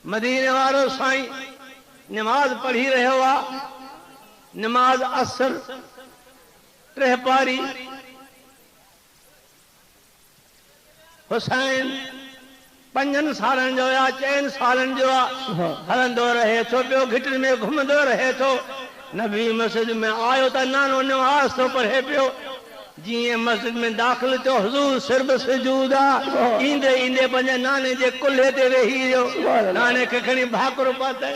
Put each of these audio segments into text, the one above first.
मदीने वारो साईं नमाज पढ़ी रहियो आहे। नमाज असर 3 पारी। हुसैन 5 सालनि जो या 4 सालनि जो आहे। हलंदो रहे थो पियो, घिटनि में घुमंदो रहे थो। नबी मस्जिद में आयो त नानो नमाज थो पढ़े पियो। जिए मस्जिद में दाखिल थियो, हुजूर सिर्फ सुजूद आ। ईंदे ईंदे पंहिंजे नाने जे कुल्हे ते वेही वियो। नाने खे खणी भाकुर पातई।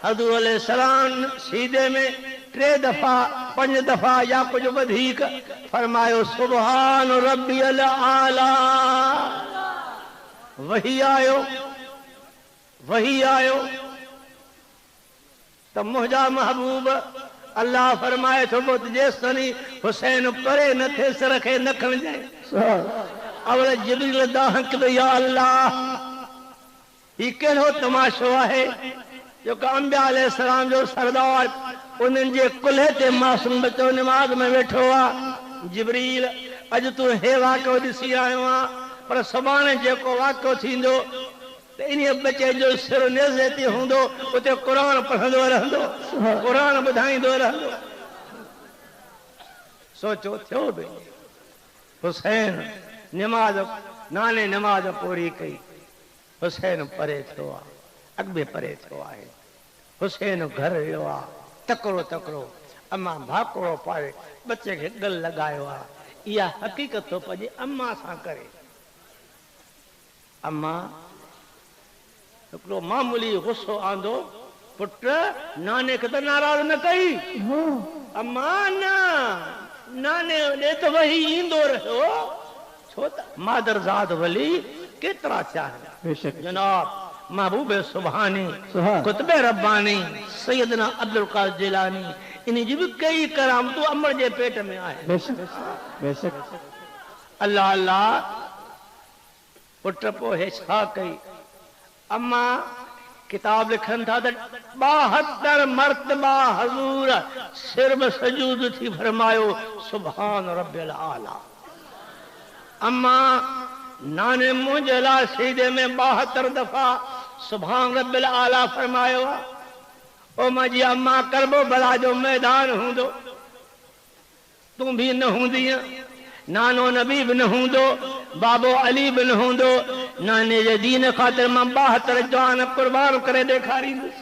हजूर अलैहिस्सलाम सीधे में 3 दफ़ा 5 दफ़ा या कुछ वधीक फरमायो सुभान रब्बियल आला। वही आयो त मुंहिंजा महबूब अल्लाह फरमाए थो जेसि हुसैन परे न थे सिर खे न खणजाए। अवल जिब्रील दाहक या अल्लाह, ही कहिड़ो तमाशो आहे जेको अंबिया अलैहिस्सलाम जो सरदार उन्हनि जे कुल्हे ते मासूम बच्चो नमाज में वेठो आहे। जिब्रील अॼु तूं हे वाक़ियो ॾिसी आयो आहे, पर सुभाणे जेको वाक़ियो थींदो त इन बच्चे जो सिर नेज़े ते हूंदो, उते क़ुर पढ़ंदो रहंदो, क़ुर ॿुधाईंदो रहंदो। सोचो थियो बि हुसैन नमाज नाने नमाज पूरी कई। हुसैन परे थियो आहे, अॻिते परे थियो आहे। हुसैन घर वियो आहे, तकिड़ो तकिड़ो अम्मा भाकुरो पाए बच्चे खे गल लॻायो आहे। इहा हक़ीक़त थो पजे अम्मा सां करे। अम्मा हिकिड़ो मामूली गुस्सो आंदो, पुट नाने खे त नाराज़ न कई। अम्मा न, नाने ॾे त वही ईंदो रहियो, छो त मादरज़ाद वली केतिरा चाहे। जनाब महबूब सुभानी, कुतुब रब्बानी, सैयदना अब्दुल कादिर जिलानी, इन जी भी कई करामतूं अमर जे पेट में आहे। अल्लाह अल्लाह पुट पोइ छा कई। अम्मा किताब लिखनि था त 72 मरतबा हज़ूर सिर्फ सजूद थी फरमायो सुभान रब्बिल आला। अम्मा नाने मुंहिंजे लाइ सीधे में 72 दफ़ा सुभान रब्बिल आला फरमायो आहे। ओ मुंहिंजी अम्मा करबो भला जो मैदान हूंदो, तूं भी न हूंदीअ, नानो नबी भी न हूंदो, बाबो अली भी न हूंदो, नाने जे दीन ख़ातिर मां 72 जवान कुर्बान करे ॾेखारींदुसि।